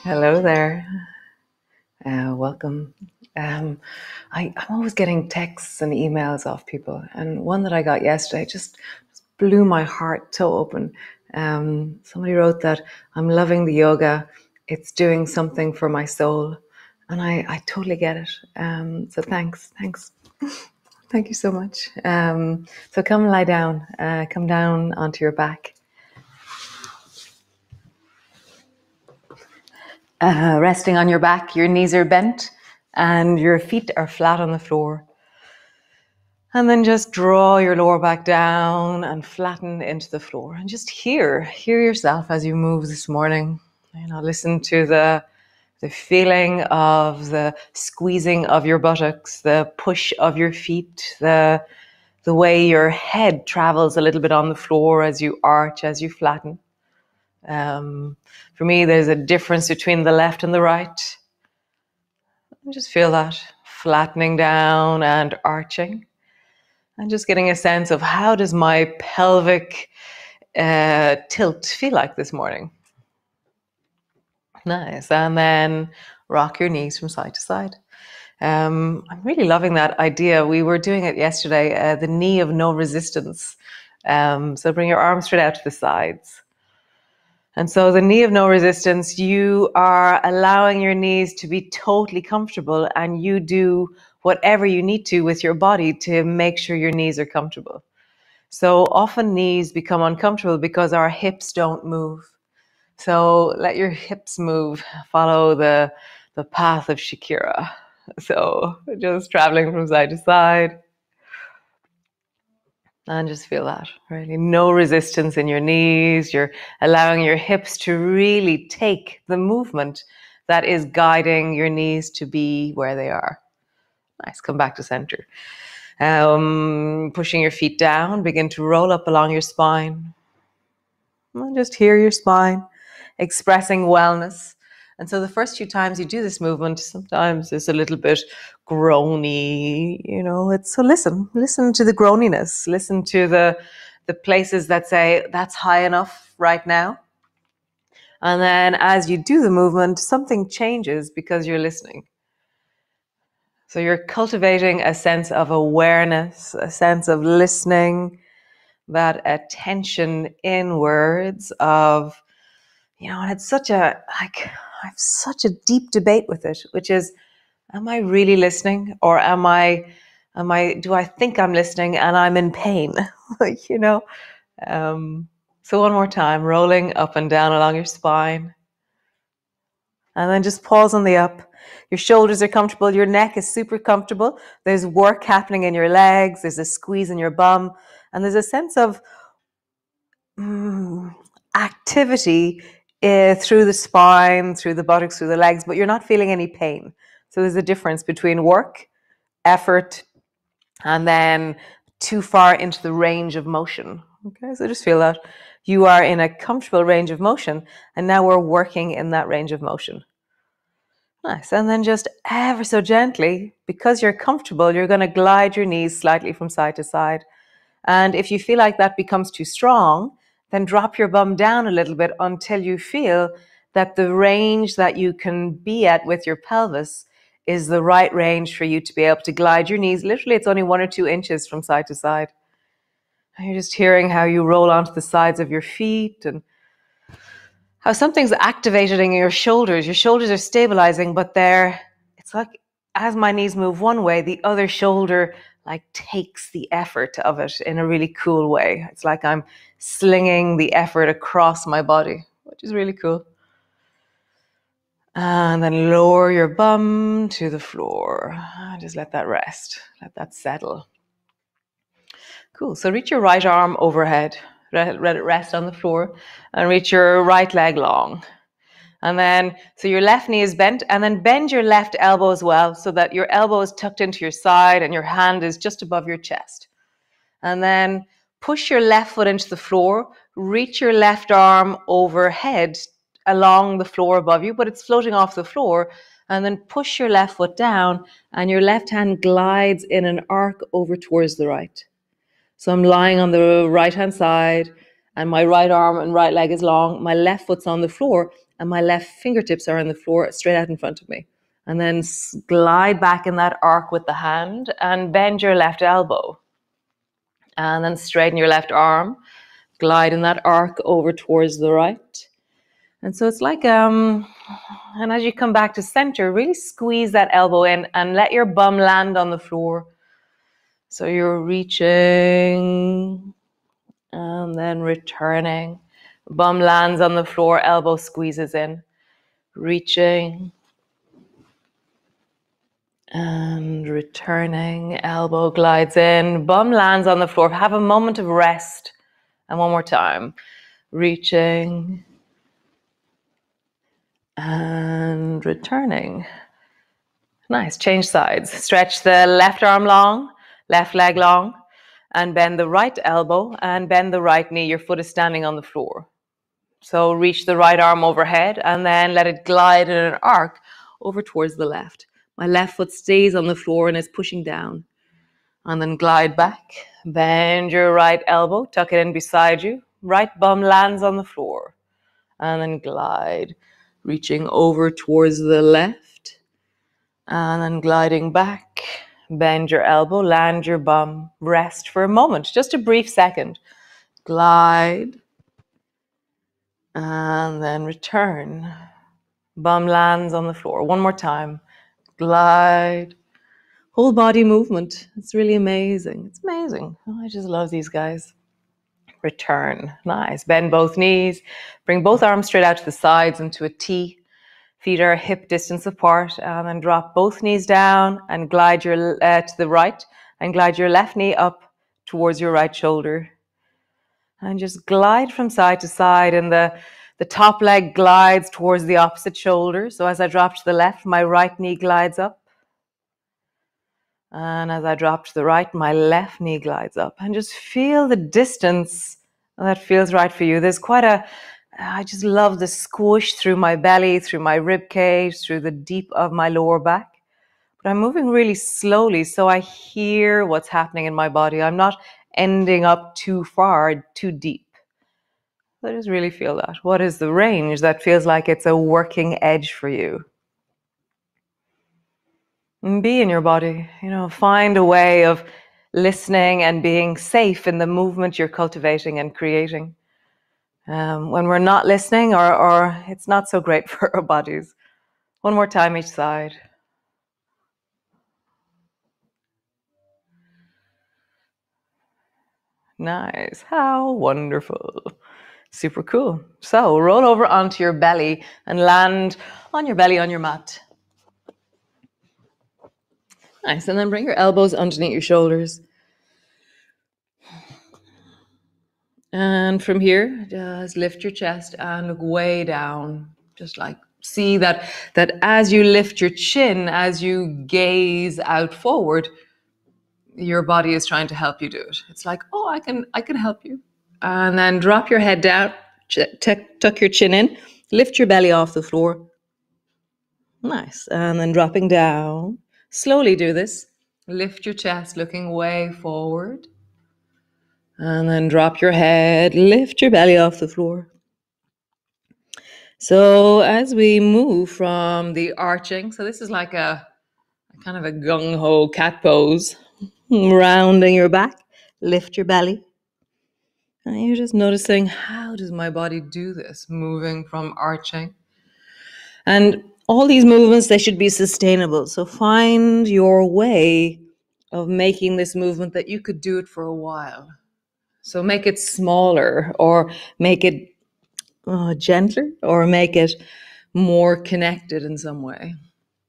Hello there. Welcome. I'm always getting texts and emails off people, and one that I got yesterday just blew my heart so open. Somebody wrote that I'm loving the yoga. It's doing something for my soul, and I totally get it. So thanks. Thank you so much. So come lie down. Come down onto your back. Resting on your back, your knees are bent and your feet are flat on the floor. And then just draw your lower back down and flatten into the floor. And just hear yourself as you move this morning. Listen to the feeling of the squeezing of your buttocks, the push of your feet, the way your head travels a little bit on the floor as you arch, as you flatten. For me, there's a difference between the left and the right. And just feel that flattening down and arching. And just getting a sense of how does my pelvic tilt feel like this morning. Nice. And then rock your knees from side to side. I'm really loving that idea. We were doing it yesterday, the knee of no resistance. So bring your arms straight out to the sides. And so the knee of no resistance, you are allowing your knees to be totally comfortable, and you do whatever you need to with your body to make sure your knees are comfortable. So often knees become uncomfortable because our hips don't move. So let your hips move, follow the path of Shakira. So just traveling from side to side. And just feel that, really. No resistance in your knees. You're allowing your hips to really take the movement that is guiding your knees to be where they are. Nice, come back to center. Pushing your feet down, begin to roll up along your spine. And just hear your spine, expressing wellness. And so the first few times you do this movement, sometimes it's a little bit groany, so listen to the groaniness, listen to the places that say, that's high enough right now. And then as you do the movement, something changes because you're listening. So you're cultivating a sense of awareness, a sense of listening, that attention inwards of, I had I have such a deep debate with it, which is, am I really listening, or do I think I'm listening and I'm in pain? So one more time, rolling up and down along your spine. And then just pause on the up. Your shoulders are comfortable. Your neck is super comfortable. There's work happening in your legs. There's a squeeze in your bum. And there's a sense of activity through the spine, through the buttocks, through the legs, but you're not feeling any pain. So there's a difference between work, effort, and then too far into the range of motion. Okay, so just feel that you are in a comfortable range of motion, and now we're working in that range of motion. Nice. And then just ever so gently, because you're comfortable, you're going to glide your knees slightly from side to side. And if you feel like that becomes too strong, then drop your bum down a little bit until you feel that the range that you can be at with your pelvis is the right range for you to be able to glide your knees. Literally, it's only 1 or 2 inches from side to side. And you're just hearing how you roll onto the sides of your feet and how something's activated in your shoulders. Your shoulders are stabilizing, but it's like as my knees move one way, the other shoulder takes the effort of it in a really cool way. It's like I'm slinging the effort across my body, which is really cool. And then lower your bum to the floor. Just let that rest. Let that settle. Cool. So reach your right arm overhead. Let it rest on the floor. And reach your right leg long. And then, so your left knee is bent, and then bend your left elbow as well so that your elbow is tucked into your side and your hand is just above your chest. And then push your left foot into the floor, reach your left arm overhead along the floor above you, but it's floating off the floor. And then push your left foot down and your left hand glides in an arc over towards the right. So I'm lying on the right hand side and my right arm and right leg is long. My left foot's on the floor and my left fingertips are on the floor straight out in front of me. And then glide back in that arc with the hand and bend your left elbow. And then straighten your left arm, glide in that arc over towards the right. And so it's like, and as you come back to center, really squeeze that elbow in and let your bum land on the floor. So you're reaching and then returning. Bum lands on the floor, elbow squeezes in. Reaching and returning, elbow glides in, bum lands on the floor. Have a moment of rest. And one more time. Reaching and returning. Nice. Change sides. Stretch the left arm long, left leg long, and bend the right elbow and bend the right knee. Your foot is standing on the floor. So reach the right arm overhead and then let it glide in an arc over towards the left. My left foot stays on the floor and is pushing down. And then glide back. Bend your right elbow, tuck it in beside you. Right bum lands on the floor. And then glide, reaching over towards the left. And then gliding back. Bend your elbow, land your bum, rest for a moment, just a brief second. Glide. And then return. Bum lands on the floor. One more time. Glide. Whole body movement. It's really amazing. It's amazing. Oh, I just love these guys. Return. Nice. Bend both knees. Bring both arms straight out to the sides into a T. Feet are hip distance apart. And then drop both knees down and glide your to the right. And glide your left knee up towards your right shoulder. And just glide from side to side. And the top leg glides towards the opposite shoulder. So as I drop to the left, my right knee glides up. And as I drop to the right, my left knee glides up. And just feel the distance that feels right for you. There's I just love the squish through my belly, through my rib cage, through the deep of my lower back. But I'm moving really slowly, so I hear what's happening in my body. I'm not ending up too far, too deep. I just really feel that. What is the range that feels like it's a working edge for you? And be in your body, find a way of listening and being safe in the movement you're cultivating and creating. When we're not listening, or it's not so great for our bodies. One more time each side. Nice. How wonderful. Super cool. So roll over onto your belly and land on your belly on your mat. Nice. And then bring your elbows underneath your shoulders. And from here, just lift your chest and look way down. Just like see that as you lift your chin, as you gaze out forward, your body is trying to help you do it. It's like, oh, I can help you. And then drop your head down, tuck your chin in, lift your belly off the floor. Nice. And then dropping down. Slowly do this. Lift your chest, looking way forward. And then drop your head, lift your belly off the floor. So as we move from the arching, so this is like a kind of a gung-ho cat pose. Rounding your back, lift your belly. And you're just noticing, how does my body do this? Moving from arching. And all these movements, they should be sustainable. So find your way of making this movement that you could do it for a while. So make it smaller, or make it gentler, or make it more connected in some way.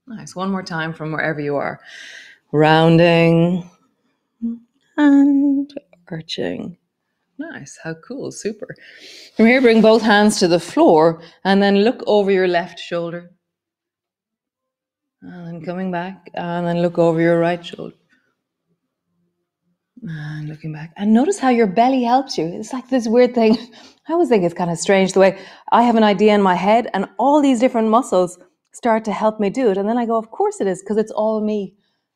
Nice. One more time from wherever you are. Rounding and arching. Nice. How cool. Super. From here, bring both hands to the floor and then look over your left shoulder. And then coming back, and then look over your right shoulder. And looking back. And notice how your belly helps you. It's like this weird thing. I always think it's kind of strange the way I have an idea in my head and all these different muscles start to help me do it. And then I go, of course it is, because it's all me.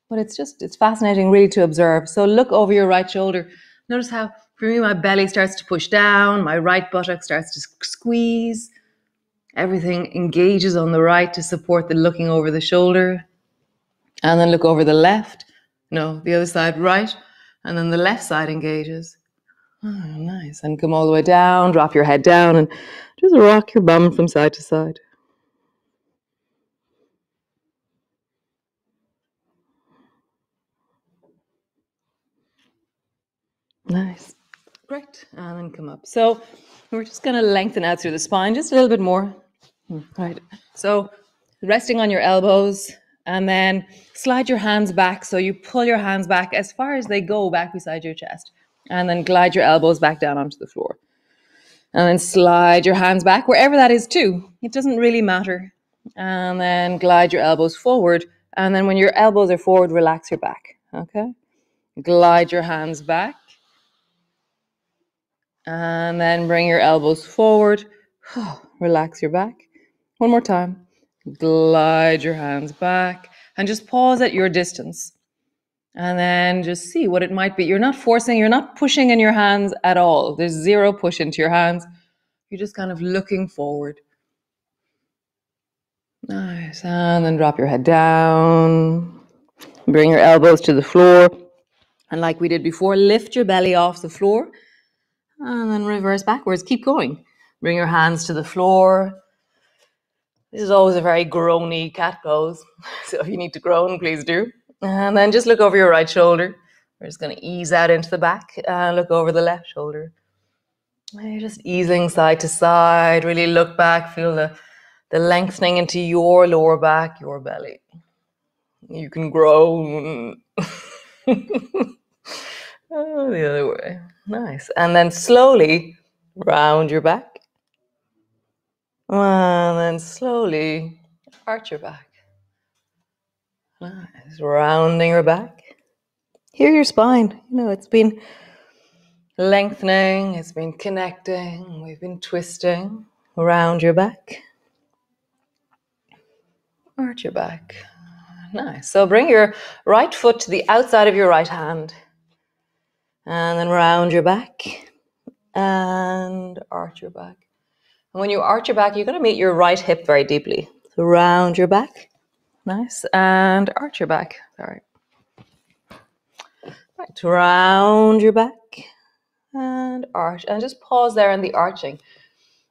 But it's fascinating really to observe. So look over your right shoulder. Notice how, for me, my belly starts to push down. My right buttock starts to squeeze. Everything engages on the right to support the looking over the shoulder. And then look over the left. No, the other side, right. And then the left side engages. Oh, nice. And come all the way down, drop your head down, and just rock your bum from side to side. Nice. Great. And then come up. So we're just going to lengthen out through the spine just a little bit more. Right. So resting on your elbows, and then slide your hands back. So you pull your hands back as far as they go back beside your chest, and then glide your elbows back down onto the floor. And then slide your hands back wherever that is too. It doesn't really matter. And then glide your elbows forward. And then when your elbows are forward, relax your back. Okay? Glide your hands back. And then bring your elbows forward. Relax your back. One more time. Glide your hands back. And just pause at your distance. And then just see what it might be. You're not forcing, you're not pushing in your hands at all. There's zero push into your hands. You're just kind of looking forward. Nice. And then drop your head down. Bring your elbows to the floor. And like we did before, lift your belly off the floor. And then reverse backwards. Keep going. Bring your hands to the floor. This is always a very groany cat pose. So if you need to groan, please do. And then just look over your right shoulder. We're just going to ease out into the back and look over the left shoulder. And you're just easing side to side. Really look back. Feel the lengthening into your lower back, your belly. You can groan. Oh, the other way. Nice. And then slowly round your back. And then slowly arch your back. Nice. Rounding your back. Hear your spine. You know, it's been lengthening, it's been connecting, we've been twisting. Round your back. Arch your back. Nice. So bring your right foot to the outside of your right hand. And then round your back. And arch your back. And when you arch your back, you're going to meet your right hip very deeply. So round your back. Nice. And arch your back. Sorry. Right. Round your back. And arch. And just pause there in the arching.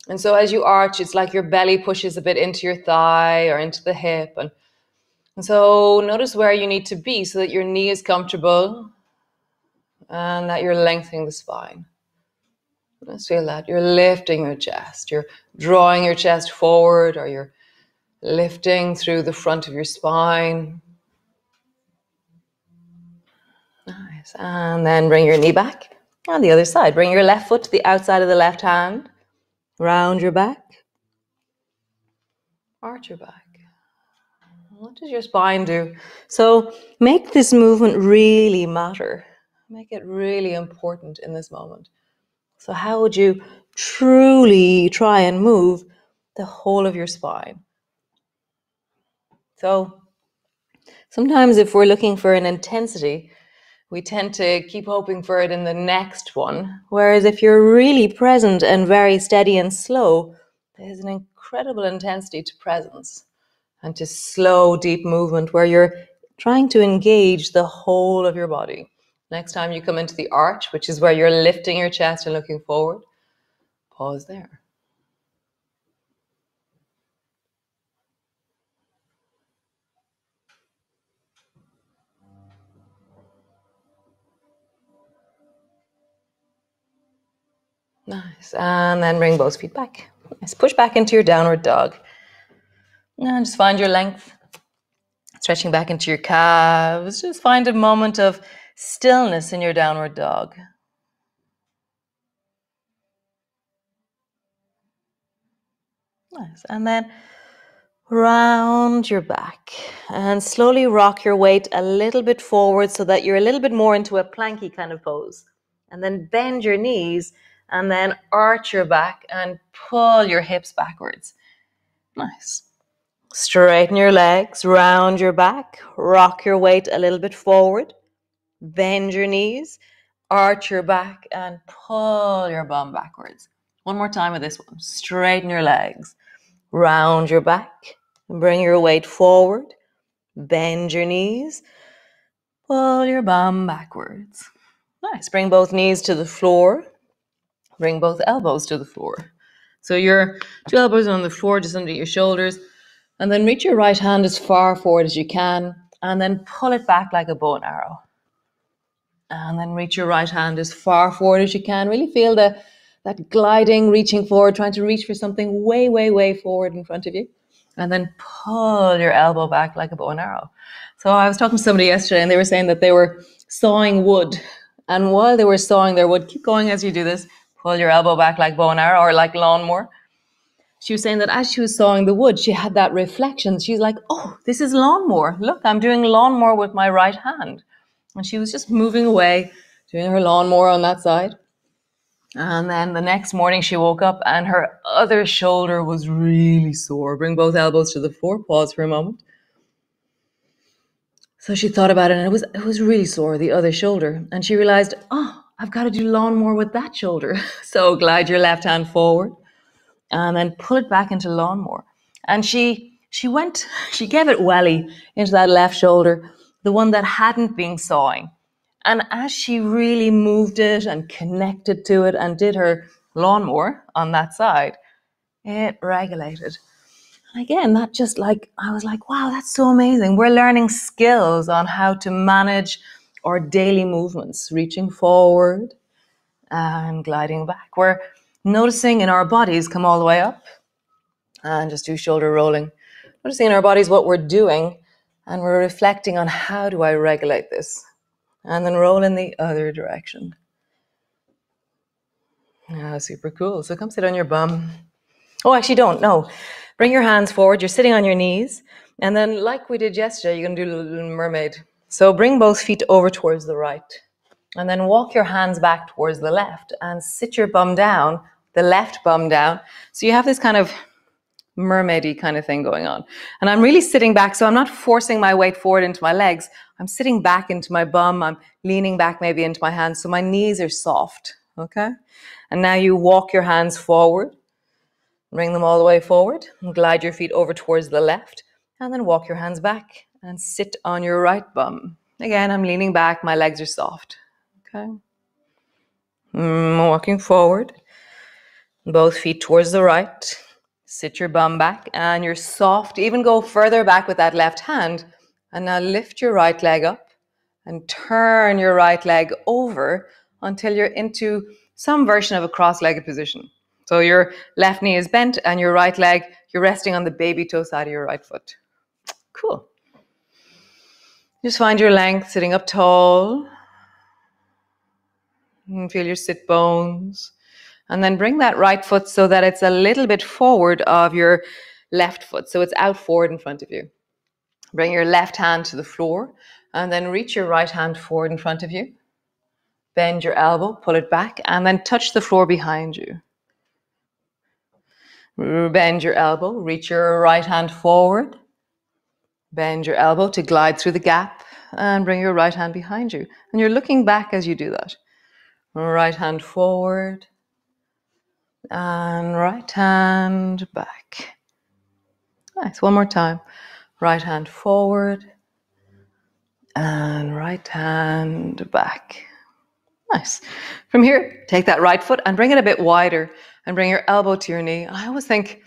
And so as you arch, it's like your belly pushes a bit into your thigh or into the hip. And so notice where you need to be so that your knee is comfortable and that you're lengthening the spine. Let's feel that. You're lifting your chest. You're drawing your chest forward, or you're lifting through the front of your spine. Nice. And then bring your knee back on the other side. Bring your left foot to the outside of the left hand. Round your back. Arch your back. What does your spine do? So make this movement really matter. Make it really important in this moment. So how would you truly try and move the whole of your spine? So sometimes if we're looking for an intensity, we tend to keep hoping for it in the next one. Whereas if you're really present and very steady and slow, there's an incredible intensity to presence and to slow, deep movement where you're trying to engage the whole of your body. Next time you come into the arch, which is where you're lifting your chest and looking forward, pause there. Nice. And then bring both feet back. Nice. Push back into your downward dog. And just find your length. Stretching back into your calves. Just find a moment of stillness in your downward dog. Nice. And then round your back and slowly rock your weight a little bit forward so that you're a little bit more into a planky kind of pose. And then bend your knees and then arch your back and pull your hips backwards. Nice. Straighten your legs, round your back, rock your weight a little bit forward, bend your knees, arch your back and pull your bum backwards. One more time with this one. Straighten your legs, Round your back. Bring your weight forward. Bend your knees. Pull your bum backwards. Nice. Bring both knees to the floor. Bring both elbows to the floor. So your 2 elbows on the floor, just under your shoulders. And then reach your right hand as far forward as you can. And then pull it back like a bow and arrow. And then reach your right hand as far forward as you can. Really feel that gliding, reaching forward, trying to reach for something way, way, way forward in front of you. And then pull your elbow back like a bow and arrow. So I was talking to somebody yesterday and they were saying that they were sawing wood. And while they were sawing their wood, keep going as you do this, pull your elbow back like bow and arrow or like lawnmower. She was saying that as she was sawing the wood, she had that reflection. She's like, oh, this is lawnmower. Look, I'm doing lawnmower with my right hand. And she was just moving away, doing her lawnmower on that side. And then the next morning she woke up and her other shoulder was really sore. Bring both elbows to the floor. Pause for a moment. So she thought about it and it was really sore, the other shoulder. And she realized, oh, I've got to do lawnmower with that shoulder. So glide your left hand forward and then pull it back into lawnmower. And she gave it welly into that left shoulder, the one that hadn't been sawing. And as she really moved it and connected to it and did her lawnmower on that side, it regulated. And again, that just like, I was like, wow, that's so amazing. We're learning skills on how to manage our daily movements, reaching forward and gliding back. We're noticing in our bodies, come all the way up and just do shoulder rolling. Noticing in our bodies what we're doing and we're reflecting on how do I regulate this? And then roll in the other direction. Super cool. So come sit on your bum. Oh, actually don't. No. Bring your hands forward. You're sitting on your knees. And then like we did yesterday, you're going to do a little mermaid. So bring both feet over towards the right. And then walk your hands back towards the left and sit your bum down, the left bum down. So you have this kind of mermaidy kind of thing going on. And I'm really sitting back, so I'm not forcing my weight forward into my legs. I'm sitting back into my bum. I'm leaning back maybe into my hands, so my knees are soft, okay? And now you walk your hands forward, bring them all the way forward, and glide your feet over towards the left, and then walk your hands back and sit on your right bum. Again, I'm leaning back, my legs are soft, okay? Walking forward, both feet towards the right. Sit your bum back and you're soft. Even go further back with that left hand. And now lift your right leg up and turn your right leg over until you're into some version of a cross-legged position. So your left knee is bent and your right leg, you're resting on the baby toe side of your right foot. Cool. Just find your length, sitting up tall. And feel your sit bones. And then bring that right foot so that it's a little bit forward of your left foot. So it's out forward in front of you. Bring your left hand to the floor and then reach your right hand forward in front of you. Bend your elbow, pull it back, and then touch the floor behind you. Bend your elbow, reach your right hand forward. Bend your elbow to glide through the gap and bring your right hand behind you. And you're looking back as you do that. Right hand forward. And right hand back. Nice. One more time. Right hand forward. And right hand back. Nice. From here, take that right foot and bring it a bit wider and bring your elbow to your knee. I always think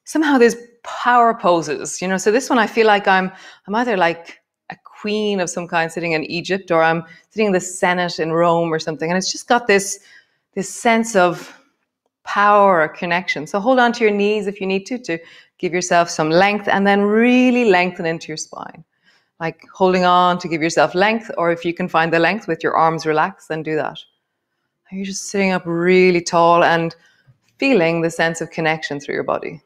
somehow there's power poses, so this one I feel like I'm either like a queen of some kind sitting in Egypt or I'm sitting in the Senet in Rome or something. And it's just got this sense of power or connection. So hold on to your knees if you need to give yourself some length and then really lengthen into your spine. Like holding on to give yourself length, or if you can find the length with your arms relaxed, then do that. You're just sitting up really tall and feeling the sense of connection through your body.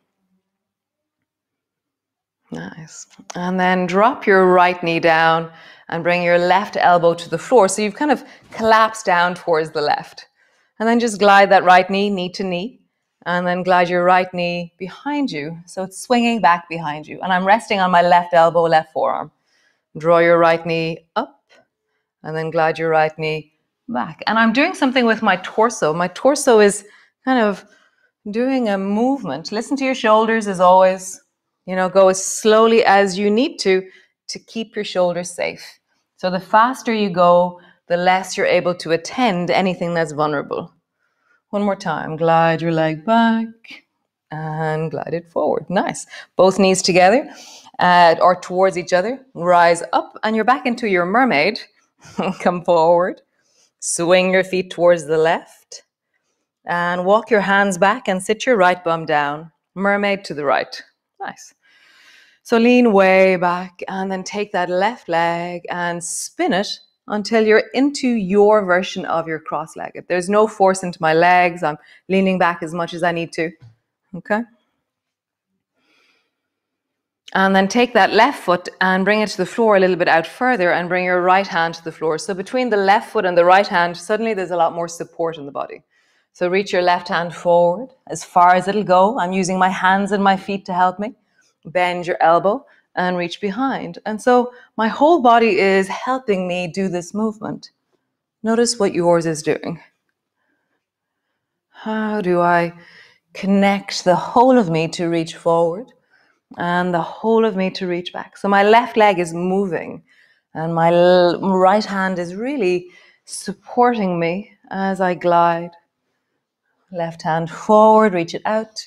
Nice. And then drop your right knee down and bring your left elbow to the floor. So you've kind of collapsed down towards the left. And then just glide that right knee to knee. And then glide your right knee behind you. So it's swinging back behind you. And I'm resting on my left elbow, left forearm. Draw your right knee up. And then glide your right knee back. And I'm doing something with my torso. My torso is kind of doing a movement. Listen to your shoulders as always. Go as slowly as you need to keep your shoulders safe. So the faster you go, the less you're able to attend anything that's vulnerable. One more time. Glide your leg back and glide it forward. Nice. Both knees together or towards each other. Rise up and you're back into your mermaid. Come forward. Swing your feet towards the left and walk your hands back and sit your right bum down. Mermaid to the right. Nice. So lean way back and then take that left leg and spin it until you're into your version of your cross-legged. There's no force into my legs. I'm leaning back as much as I need to. Okay? And then take that left foot and bring it to the floor a little bit out further and bring your right hand to the floor. So between the left foot and the right hand, suddenly there's a lot more support in the body. So reach your left hand forward as far as it'll go. I'm using my hands and my feet to help me. Bend your elbow and reach behind. And so my whole body is helping me do this movement. Notice what yours is doing. How do I connect the whole of me to reach forward and the whole of me to reach back? So my left leg is moving and my right hand is really supporting me as I glide. Left hand forward, reach it out.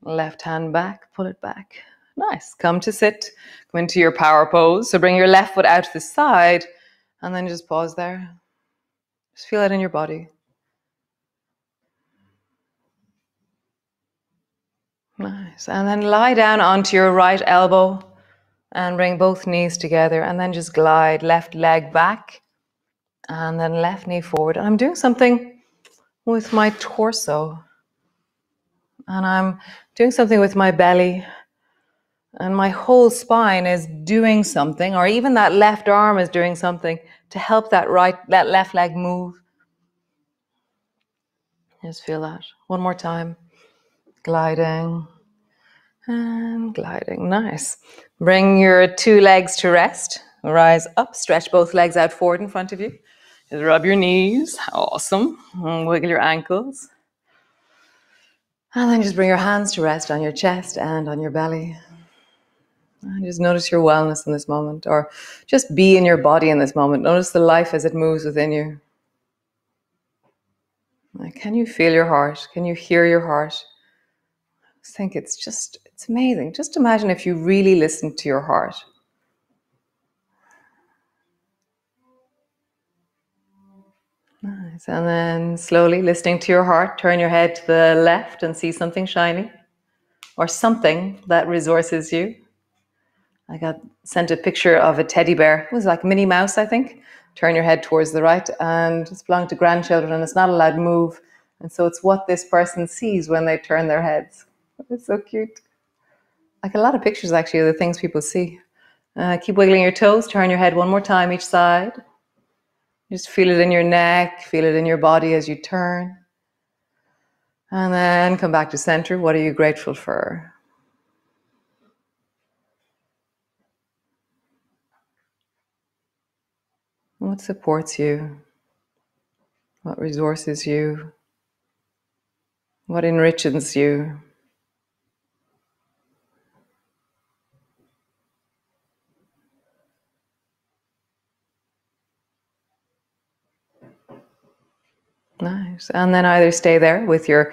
Left hand back, pull it back. Nice. Come to sit. Come into your power pose. So bring your left foot out to the side and then just pause there. Just feel it in your body. Nice. And then lie down onto your right elbow and bring both knees together and then just glide left leg back and then left knee forward. And I'm doing something with my torso and I'm doing something with my belly. And my whole spine is doing something, or even that left arm is doing something to help that left leg move. Just feel that. One more time. Gliding and gliding. Nice. Bring your two legs to rest. Rise up, stretch both legs out forward in front of you. Just rub your knees. Awesome. And wiggle your ankles. And then just bring your hands to rest on your chest and on your belly. And just notice your wellness in this moment, or just be in your body in this moment. Notice the life as it moves within you. Can you feel your heart? Can you hear your heart? I think it's amazing. Just imagine if you really listened to your heart. Nice. And then slowly listening to your heart, turn your head to the left and see something shiny or something that resources you. I got sent a picture of a teddy bear. It was like Minnie Mouse, I think. Turn your head towards the right, and it's belonging to grandchildren and it's not allowed to move. And so it's what this person sees when they turn their heads. It's so cute. Like a lot of pictures actually of the things people see. Keep wiggling your toes. Turn your head one more time each side. Just feel it in your neck. Feel it in your body as you turn. And then come back to center. What are you grateful for? What supports you? What resources you? What enriches you? Nice. And then either stay there with your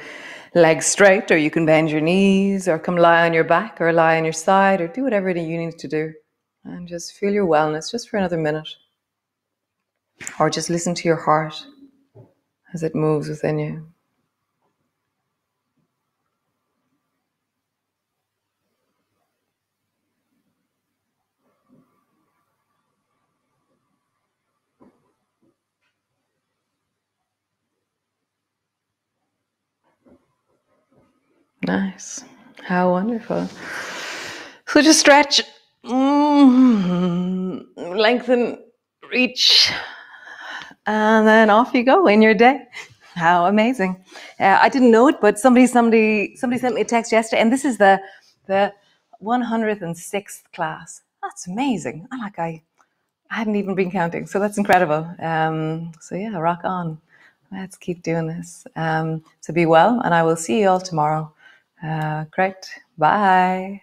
legs straight, or you can bend your knees, or come lie on your back, or lie on your side, or do whatever you need to do. And just feel your wellness just for another minute. Or just listen to your heart as it moves within you. Nice. How wonderful. So just stretch, lengthen, reach, and then off you go in your day. How amazing. I didn't know it, but somebody sent me a text yesterday, and this is the 106th class. That's amazing. I hadn't even been counting, so that's incredible. So yeah, rock on. Let's keep doing this. So be well, and I will see you all tomorrow. Great. Bye.